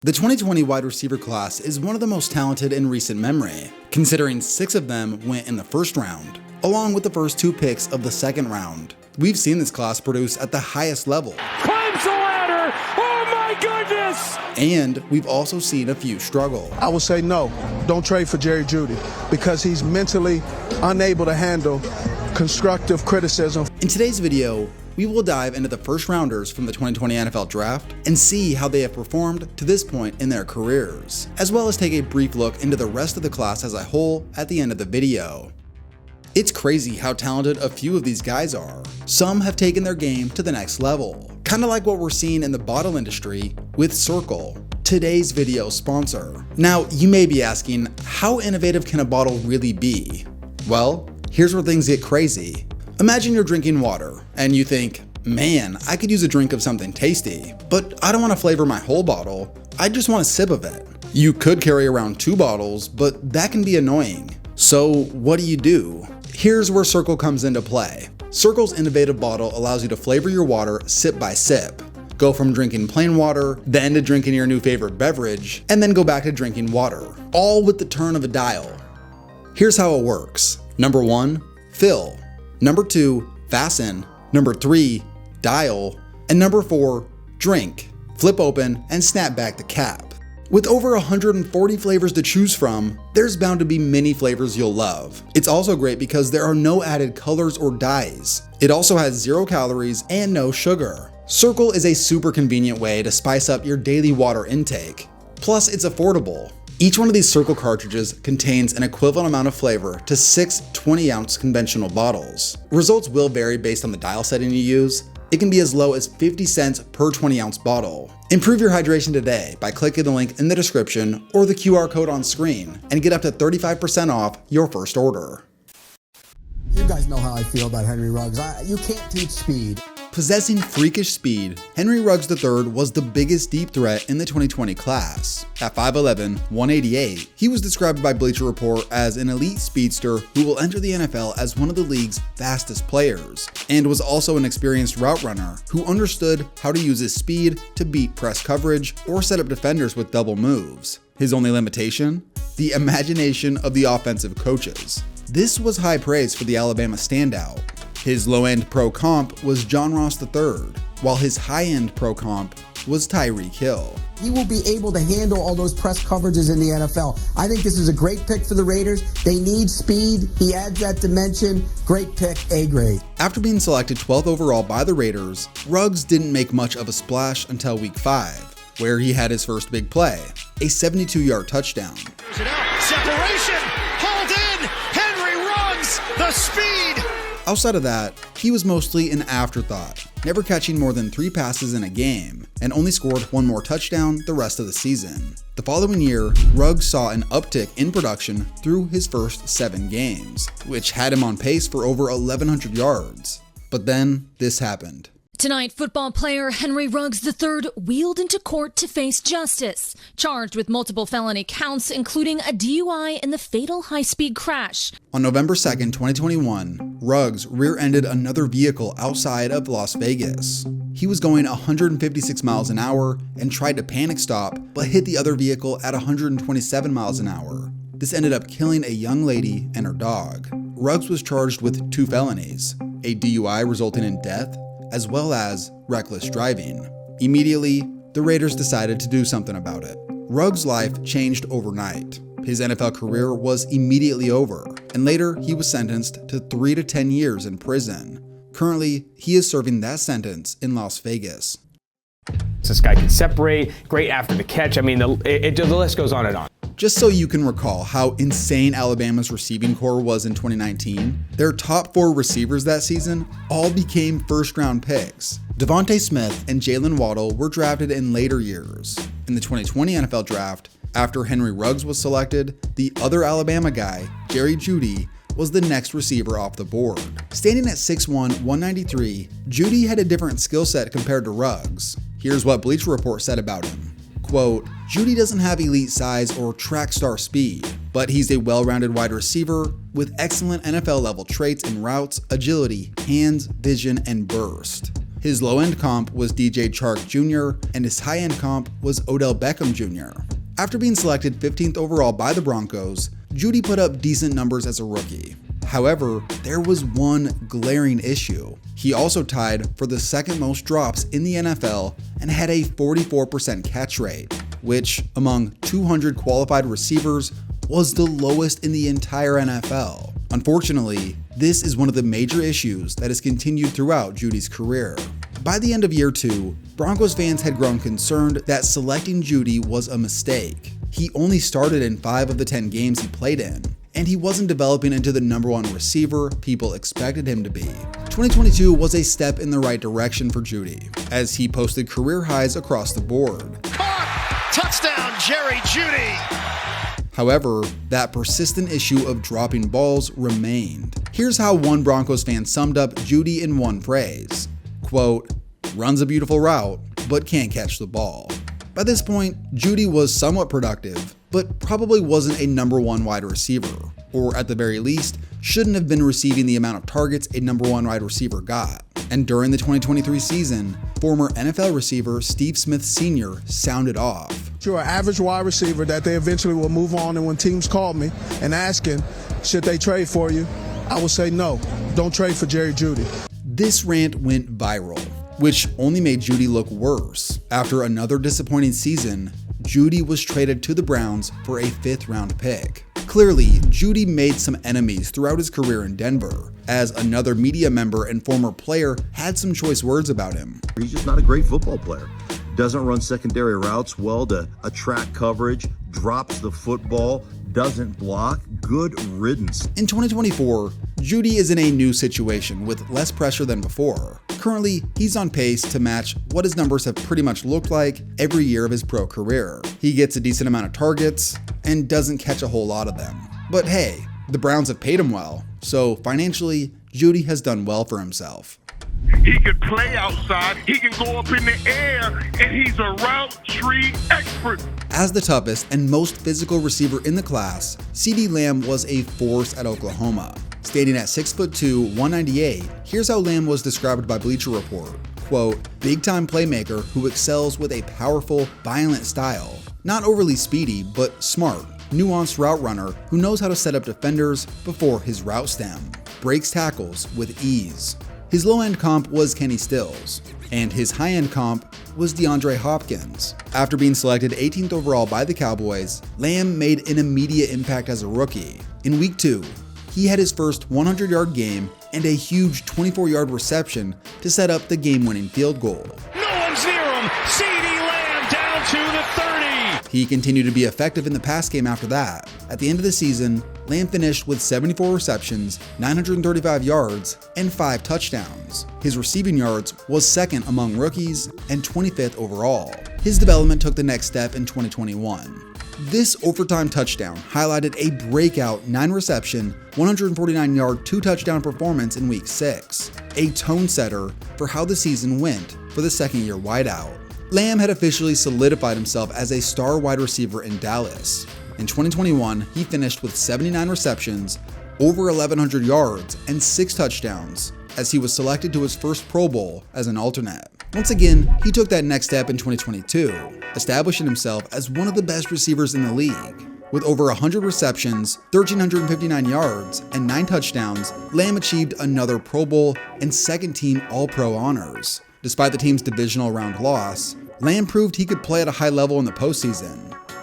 The 2020 wide receiver class is one of the most talented in recent memory, considering 6 of them went in the first round, along with the first 2 picks of the second round. We've seen this class produce at the highest level. Climbs the ladder! Oh my goodness! And we've also seen a few struggle. I would say no, don't trade for Jeudy because he's mentally unable to handle constructive criticism. In today's video, we will dive into the first rounders from the 2020 NFL Draft and see how they have performed to this point in their careers, as well as take a brief look into the rest of the class as a whole at the end of the video. It's crazy how talented a few of these guys are. Some have taken their game to the next level, kind of like what we're seeing in the bottle industry with Circle, today's video sponsor. Now, you may be asking, how innovative can a bottle really be? Well, here's where things get crazy. Imagine you're drinking water and you think, man, I could use a drink of something tasty, but I don't want to flavor my whole bottle. I just want a sip of it. You could carry around 2 bottles, but that can be annoying. So what do? Here's where Circle comes into play. Circle's innovative bottle allows you to flavor your water sip by sip. Go from drinking plain water, then to drinking your new favorite beverage, and then go back to drinking water, all with the turn of a dial. Here's how it works. Number 1, fill. Number 2, fasten. Number 3, dial. And number 4, drink. Flip open and snap back the cap. With over 140 flavors to choose from, there's bound to be many flavors you'll love. It's also great because there are no added colors or dyes. It also has 0 calories and no sugar. Circle is a super convenient way to spice up your daily water intake. Plus, it's affordable. Each one of these Circle cartridges contains an equivalent amount of flavor to 6 20-ounce conventional bottles. Results will vary based on the dial setting you use. It can be as low as 50 cents per 20-ounce bottle. Improve your hydration today by clicking the link in the description or the QR code on screen and get up to 35% off your first order. You guys know how I feel about Henry Ruggs. You can't teach speed. Possessing freakish speed, Henry Ruggs III was the biggest deep threat in the 2020 class. At 5'11", 188, he was described by Bleacher Report as an elite speedster who will enter the NFL as one of the league's fastest players, and was also an experienced route runner who understood how to use his speed to beat press coverage or set up defenders with double moves. His only limitation? The imagination of the offensive coaches. This was high praise for the Alabama standout. His low-end pro comp was John Ross III, while his high-end pro comp was Tyreek Hill. He will be able to handle all those press coverages in the NFL. I think this is a great pick for the Raiders. They need speed. He adds that dimension. Great pick, A grade. After being selected 12th overall by the Raiders, Ruggs didn't make much of a splash until week 5, where he had his first big play, a 72-yard touchdown. Separation! Hauled in! Henry Ruggs! The speed! Outside of that, he was mostly an afterthought, never catching more than 3 passes in a game, and only scored 1 more touchdown the rest of the season. The following year, Ruggs saw an uptick in production through his first 7 games, which had him on pace for over 1,100 yards. But then, this happened. Tonight, football player Henry Ruggs III wheeled into court to face justice, charged with multiple felony counts, including a DUI in the fatal high-speed crash. On November 2nd, 2021, Ruggs rear-ended another vehicle outside of Las Vegas. He was going 156 miles an hour and tried to panic stop, but hit the other vehicle at 127 miles an hour. This ended up killing a young lady and her dog. Ruggs was charged with 2 felonies, a DUI resulting in death, as well as reckless driving. Immediately, the Raiders decided to do something about it. Ruggs' life changed overnight. His NFL career was immediately over, and later he was sentenced to 3 to 10 years in prison. Currently, he is serving that sentence in Las Vegas. This guy can separate, great after the catch. I mean, the list goes on and on. Just so you can recall how insane Alabama's receiving core was in 2019, their top 4 receivers that season all became first-round picks. Devontae Smith and Jalen Waddle were drafted in later years. In the 2020 NFL Draft, after Henry Ruggs was selected, the other Alabama guy, Jeudy, was the next receiver off the board. Standing at 6'1", 193, Jeudy had a different skill set compared to Ruggs. Here's what Bleacher Report said about him. Quote, Jeudy doesn't have elite size or track star speed, but he's a well-rounded wide receiver with excellent NFL level traits in routes, agility, hands, vision, and burst. His low-end comp was DJ Chark Jr., and his high-end comp was Odell Beckham Jr. After being selected 15th overall by the Broncos, Jeudy put up decent numbers as a rookie. However, there was one glaring issue. He also tied for the second most drops in the NFL and had a 44% catch rate, which, among 200 qualified receivers, was the lowest in the entire NFL. Unfortunately, this is one of the major issues that has continued throughout Jeudy's career. By the end of year 2, Broncos fans had grown concerned that selecting Jeudy was a mistake. He only started in 5 of the 10 games he played in, and he wasn't developing into the #1 receiver people expected him to be. 2022 was a step in the right direction for Jeudy, as he posted career highs across the board. Caught! Touchdown, Jerry Jeudy! However, that persistent issue of dropping balls remained. Here's how one Broncos fan summed up Jeudy in one phrase. Quote, "Runs a beautiful route, but can't catch the ball." By this point, Jeudy was somewhat productive, but probably wasn't a #1 wide receiver, or at the very least, shouldn't have been receiving the amount of targets a #1 wide receiver got. And during the 2023 season, former NFL receiver Steve Smith Sr. sounded off. You're an average wide receiver that they eventually will move on, and when teams call me and asking, should they trade for you? I will say no, don't trade for Jerry Jeudy. This rant went viral, which only made Jeudy look worse. After another disappointing season, Jeudy was traded to the Browns for a 5th-round pick. Clearly, Jeudy made some enemies throughout his career in Denver, as another media member and former player had some choice words about him. He's just not a great football player. Doesn't run secondary routes well to attract coverage, drops the football, doesn't block. Good riddance. In 2024, Jeudy is in a new situation with less pressure than before. Currently, he's on pace to match what his numbers have pretty much looked like every year of his pro career. He gets a decent amount of targets and doesn't catch a whole lot of them. But hey, the Browns have paid him well, so financially, Jeudy has done well for himself. He can play outside, he can go up in the air, and he's a route tree expert. As the toughest and most physical receiver in the class, CeeDee Lamb was a force at Oklahoma. Standing at 6'2", 198, here's how Lamb was described by Bleacher Report. Quote, "Big-time playmaker who excels with a powerful, violent style. Not overly speedy, but smart, nuanced route runner who knows how to set up defenders before his route stem. Breaks tackles with ease." His low-end comp was Kenny Stills, and his high-end comp was DeAndre Hopkins. After being selected 18th overall by the Cowboys, Lamb made an immediate impact as a rookie. In week 2, he had his first 100-yard game and a huge 24-yard reception to set up the game-winning field goal. No one's near him. CeeDee Lamb down to the 30. He continued to be effective in the pass game after that. At the end of the season, Lamb finished with 74 receptions, 935 yards, and 5 touchdowns. His receiving yards was second among rookies and 25th overall. His development took the next step in 2021. This overtime touchdown highlighted a breakout 9-reception, 149-yard 2-touchdown performance in Week 6, a tone setter for how the season went for the second-year wideout. Lamb had officially solidified himself as a star wide receiver in Dallas. In 2021, he finished with 79 receptions, over 1,100 yards, and 6 touchdowns, as he was selected to his first Pro Bowl as an alternate. Once again, he took that next step in 2022, establishing himself as one of the best receivers in the league. With over 100 receptions, 1,359 yards, and 9 touchdowns, Lamb achieved another Pro Bowl and second-team All-Pro honors. Despite the team's divisional round loss, Lamb proved he could play at a high level in the postseason.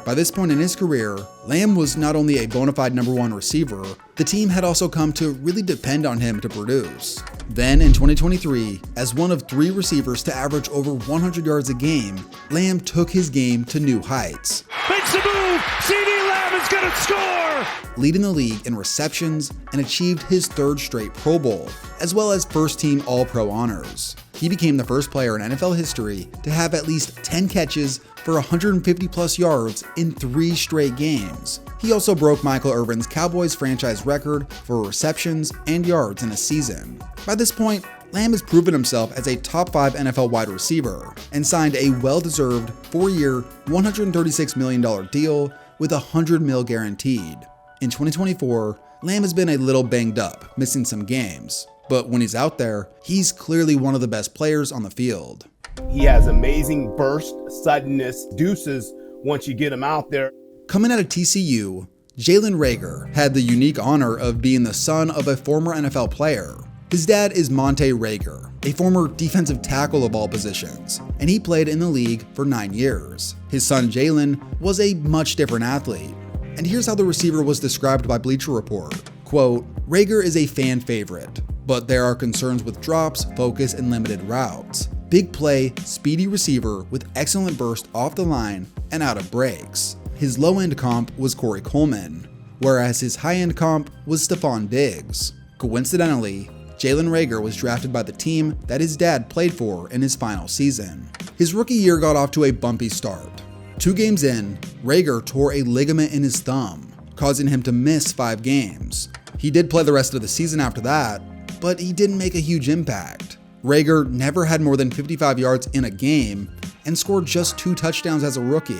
By this point in his career, Lamb was not only a bona fide #1 receiver, the team had also come to really depend on him to produce. Then in 2023, as one of 3 receivers to average over 100 yards a game, Lamb took his game to new heights. Makes the move. CeeDee Lamb is going to score. Leading the league in receptions and achieved his 3rd straight Pro Bowl, as well as first-team All-Pro honors. He became the first player in NFL history to have at least 10 catches for 150-plus yards in 3 straight games. He also broke Michael Irvin's Cowboys franchise record for receptions and yards in a season. By this point, Lamb has proven himself as a top 5 NFL wide receiver and signed a well-deserved 4-year, $136 million deal with $100 million guaranteed. In 2024, Lamb has been a little banged up, missing some games, but when he's out there, he's clearly one of the best players on the field. He has amazing burst, suddenness, deuces once you get him out there. Coming out of TCU, Jalen Reagor had the unique honor of being the son of a former NFL player. His dad is Monte Reagor, a former defensive tackle of all positions, and he played in the league for 9 years. His son Jalen was a much different athlete, and here's how the receiver was described by Bleacher Report. Quote, Reagor is a fan favorite, but there are concerns with drops, focus, and limited routes. Big play, speedy receiver with excellent burst off the line and out of breaks. His low-end comp was Corey Coleman, whereas his high-end comp was Stephon Diggs. Coincidentally, Jalen Reagor was drafted by the team that his dad played for in his final season. His rookie year got off to a bumpy start. 2 games in, Reagor tore a ligament in his thumb, causing him to miss 5 games. He did play the rest of the season after that, but he didn't make a huge impact. Reagor never had more than 55 yards in a game and scored just 2 touchdowns as a rookie.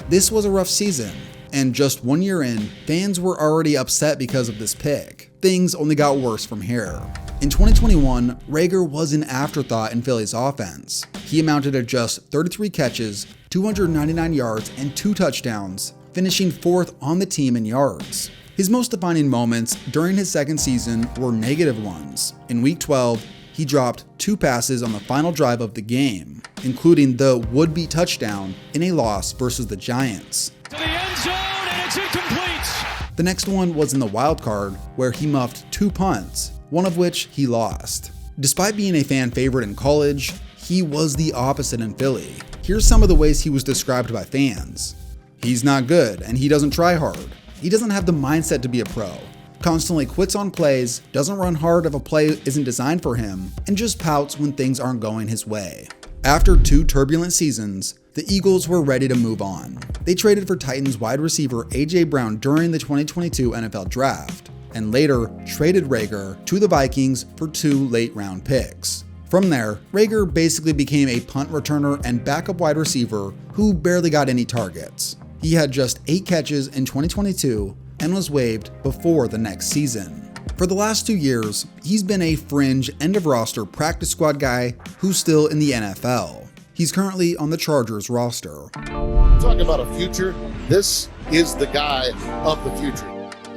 This was a rough season, and just 1 year in, fans were already upset because of this pick. Things only got worse from here. In 2021, Reagor was an afterthought in Philly's offense. He amounted to just 33 catches, 299 yards, and 2 touchdowns, finishing 4th on the team in yards. His most defining moments during his second season were negative ones. In Week 12, he dropped 2 passes on the final drive of the game, including the would-be touchdown in a loss versus the Giants. To the end zone, and it's incomplete. The next one was in the wild card, where he muffed 2 punts, one of which he lost. Despite being a fan favorite in college, he was the opposite in Philly. Here's some of the ways he was described by fans. He's not good, and he doesn't try hard. He doesn't have the mindset to be a pro. Constantly quits on plays, doesn't run hard if a play isn't designed for him, and just pouts when things aren't going his way. After 2 turbulent seasons, the Eagles were ready to move on. They traded for Titans wide receiver A.J. Brown during the 2022 NFL Draft, and later traded Reagor to the Vikings for 2 late-round picks. From there, Reagor basically became a punt returner and backup wide receiver who barely got any targets. He had just 8 catches in 2022 and was waived before the next season. For the last 2 years, he's been a fringe end-of-roster practice squad guy who's still in the NFL. He's currently on the Chargers roster. Talking about a future, this is the guy of the future.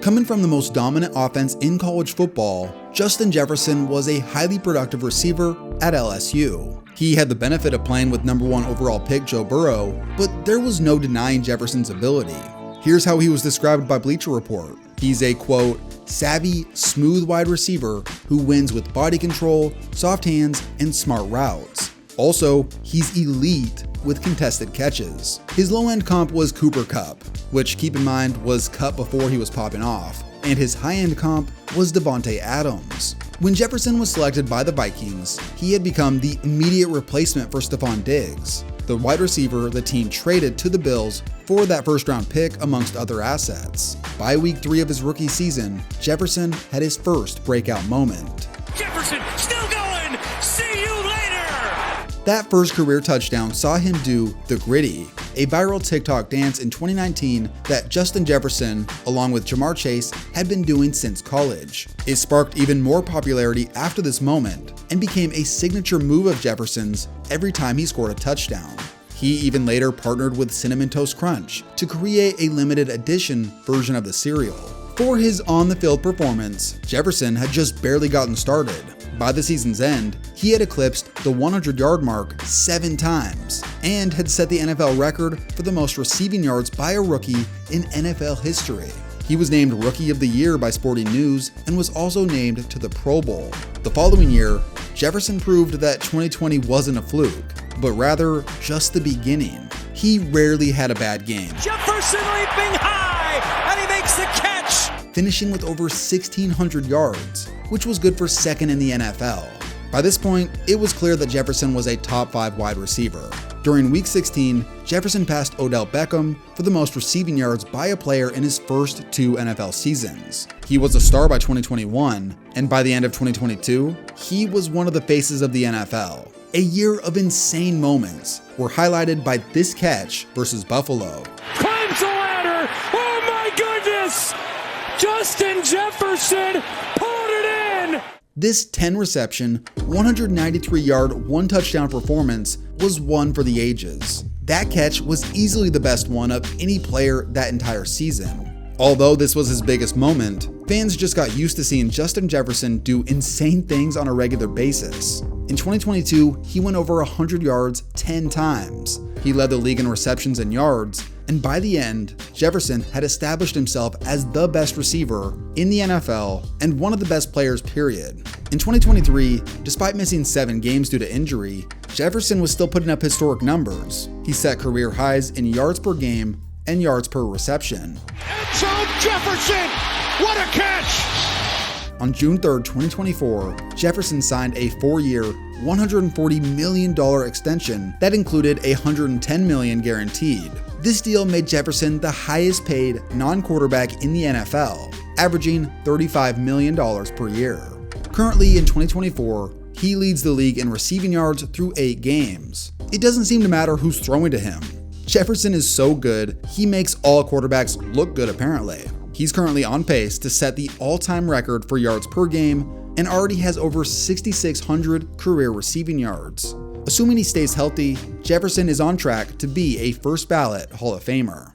Coming from the most dominant offense in college football, Justin Jefferson was a highly productive receiver at LSU. He had the benefit of playing with number 1 overall pick Joe Burrow, but there was no denying Jefferson's ability. Here's how he was described by Bleacher Report. He's a, quote, savvy, smooth wide receiver who wins with body control, soft hands, and smart routes. Also, he's elite with contested catches. His low-end comp was Cooper Kupp, which, keep in mind, was cut before he was popping off, and his high-end comp was Devontae Adams. When Jefferson was selected by the Vikings, he had become the immediate replacement for Stephon Diggs, the wide receiver the team traded to the Bills for that first-round pick amongst other assets. By week 3 of his rookie season, Jefferson had his first breakout moment. Jefferson still going. See you later. That first career touchdown saw him do the gritty, a viral TikTok dance in 2019 that Justin Jefferson, along with Jamar Chase, had been doing since college. It sparked even more popularity after this moment and became a signature move of Jefferson's every time he scored a touchdown. He even later partnered with Cinnamon Toast Crunch to create a limited edition version of the cereal. For his on-the-field performance, Jefferson had just barely gotten started. By the season's end, he had eclipsed the 100-yard mark 7 times and had set the NFL record for the most receiving yards by a rookie in NFL history. He was named Rookie of the Year by Sporting News and was also named to the Pro Bowl. The following year, Jefferson proved that 2020 wasn't a fluke, but rather just the beginning. He rarely had a bad game. Jefferson leaping high, and he makes the catch. Finishing with over 1,600 yards, which was good for second in the NFL. By this point, it was clear that Jefferson was a top 5 wide receiver. During Week 16, Jefferson passed Odell Beckham for the most receiving yards by a player in his first 2 NFL seasons. He was a star by 2021, and by the end of 2022, he was one of the faces of the NFL. A year of insane moments were highlighted by this catch versus Buffalo. Climbs the ladder. Oh my goodness! Justin Jefferson pulled it in. This 10-reception, 193-yard, 1-touchdown performance was one for the ages. That catch was easily the best one of any player that entire season. Although this was his biggest moment, fans just got used to seeing Justin Jefferson do insane things on a regular basis. In 2022, he went over 100 yards 10 times. He led the league in receptions and yards, and by the end, Jefferson had established himself as the best receiver in the NFL and one of the best players, period. In 2023, despite missing 7 games due to injury, Jefferson was still putting up historic numbers. He set career highs in yards per game and yards per reception. End zone Jefferson! What a catch! On June 3, 2024, Jefferson signed a 4-year, $140 million extension that included $110 million guaranteed. This deal made Jefferson the highest paid non-quarterback in the NFL, averaging $35 million per year. Currently in 2024, he leads the league in receiving yards through 8 games. It doesn't seem to matter who's throwing to him. Jefferson is so good, he makes all quarterbacks look good apparently. He's currently on pace to set the all-time record for yards per game and already has over 6,600 career receiving yards. Assuming he stays healthy, Jefferson is on track to be a first ballot Hall of Famer.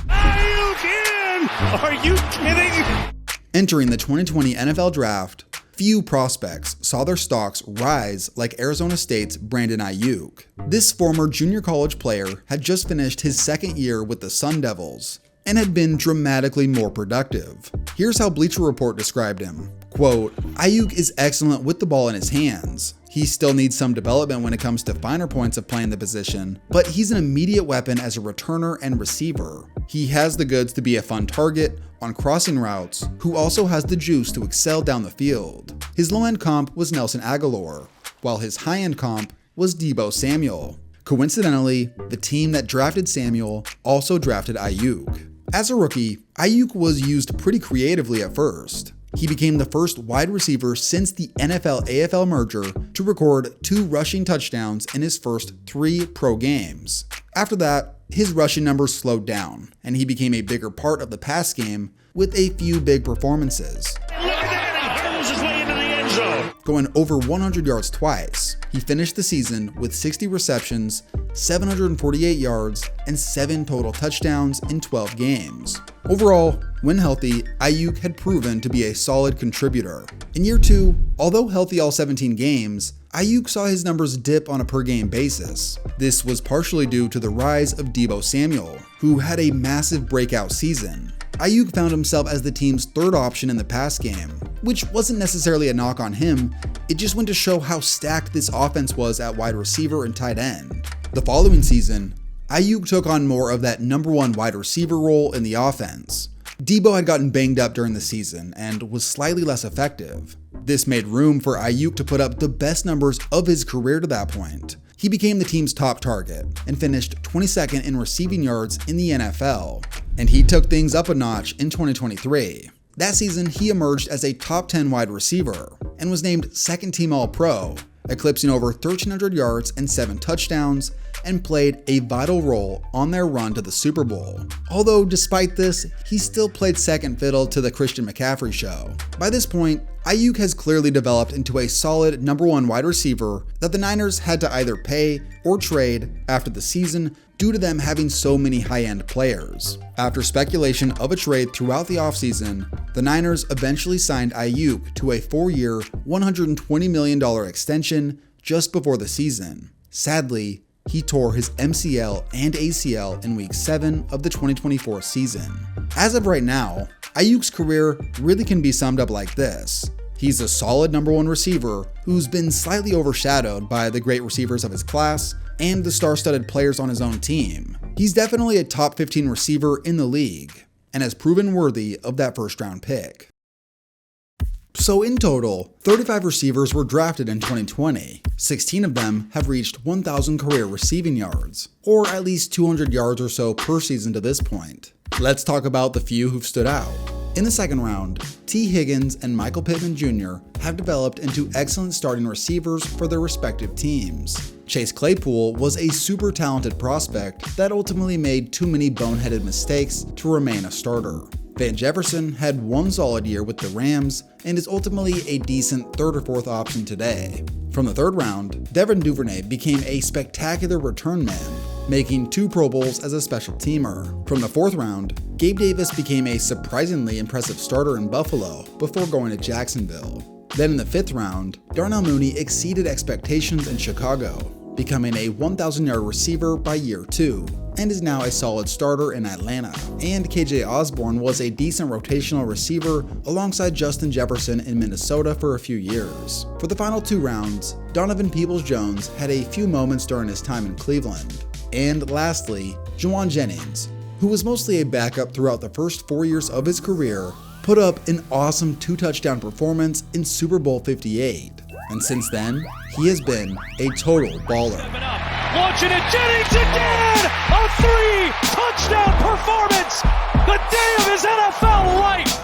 Aiyuk in! Are you kidding? Entering the 2020 NFL Draft, few prospects saw their stocks rise like Arizona State's Brandon Aiyuk. This former junior college player had just finished his 2nd year with the Sun Devils and had been dramatically more productive. Here's how Bleacher Report described him. Quote, Aiyuk is excellent with the ball in his hands. He still needs some development when it comes to finer points of playing the position, but he's an immediate weapon as a returner and receiver. He has the goods to be a fun target on crossing routes, who also has the juice to excel down the field. His low-end comp was Nelson Aguilar, while his high-end comp was Deebo Samuel. Coincidentally, the team that drafted Samuel also drafted Aiyuk. As a rookie, Aiyuk was used pretty creatively at first. He became the first wide receiver since the NFL-AFL merger to record 2 rushing touchdowns in his first 3 pro games. After that, his rushing numbers slowed down, and he became a bigger part of the pass game with a few big performances. Look at that! He hurdles his way into the end zone. Going over 100 yards twice, he finished the season with 60 receptions, 748 yards, and 7 total touchdowns in 12 games. Overall, when healthy, Aiyuk had proven to be a solid contributor. In year 2, although healthy all 17 games, Aiyuk saw his numbers dip on a per-game basis. This was partially due to the rise of Deebo Samuel, who had a massive breakout season. Aiyuk found himself as the team's 3rd option in the pass game, which wasn't necessarily a knock on him, it just went to show how stacked this offense was at wide receiver and tight end. The following season, Aiyuk took on more of that number 1 wide receiver role in the offense. Deebo had gotten banged up during the season and was slightly less effective. This made room for Aiyuk to put up the best numbers of his career to that point. He became the team's top target and finished 22nd in receiving yards in the NFL, and he took things up a notch in 2023. That season, he emerged as a top 10 wide receiver and was named 2nd team All-Pro, eclipsing over 1,300 yards and 7 touchdowns, and played a vital role on their run to the Super Bowl. Although despite this, he still played second fiddle to the Christian McCaffrey show. By this point, Aiyuk has clearly developed into a solid number 1 wide receiver that the Niners had to either pay or trade after the season due to them having so many high-end players. After speculation of a trade throughout the offseason, the Niners eventually signed Aiyuk to a 4-year, $120 million extension just before the season. Sadly, he tore his MCL and ACL in Week 7 of the 2024 season. As of right now, Aiyuk's career really can be summed up like this. He's a solid number 1 receiver who's been slightly overshadowed by the great receivers of his class and the star-studded players on his own team. He's definitely a top 15 receiver in the league and has proven worthy of that first-round pick. So in total, 35 receivers were drafted in 2020. 16 of them have reached 1,000 career receiving yards, or at least 200 yards or so per season to this point. Let's talk about the few who've stood out. In the second round, T. Higgins and Michael Pittman Jr. have developed into excellent starting receivers for their respective teams. Chase Claypool was a super talented prospect that ultimately made too many boneheaded mistakes to remain a starter. Van Jefferson had one solid year with the Rams and is ultimately a decent 3rd or 4th option today. From the 3rd round, Devin Duvernay became a spectacular return man, making 2 Pro Bowls as a special teamer. From the 4th round, Gabe Davis became a surprisingly impressive starter in Buffalo before going to Jacksonville. Then in the 5th round, Darnell Mooney exceeded expectations in Chicago, becoming a 1,000-yard receiver by year 2, and is now a solid starter in Atlanta. And KJ Osborne was a decent rotational receiver alongside Justin Jefferson in Minnesota for a few years. For the final 2 rounds, Donovan Peoples-Jones had a few moments during his time in Cleveland. And lastly, Juwan Jennings, who was mostly a backup throughout the first 4 years of his career, put up an awesome 2-touchdown performance in Super Bowl 58. And since then, he has been a total baller. Launching it, Jennings again! A 3-touchdown performance! The day of his NFL life!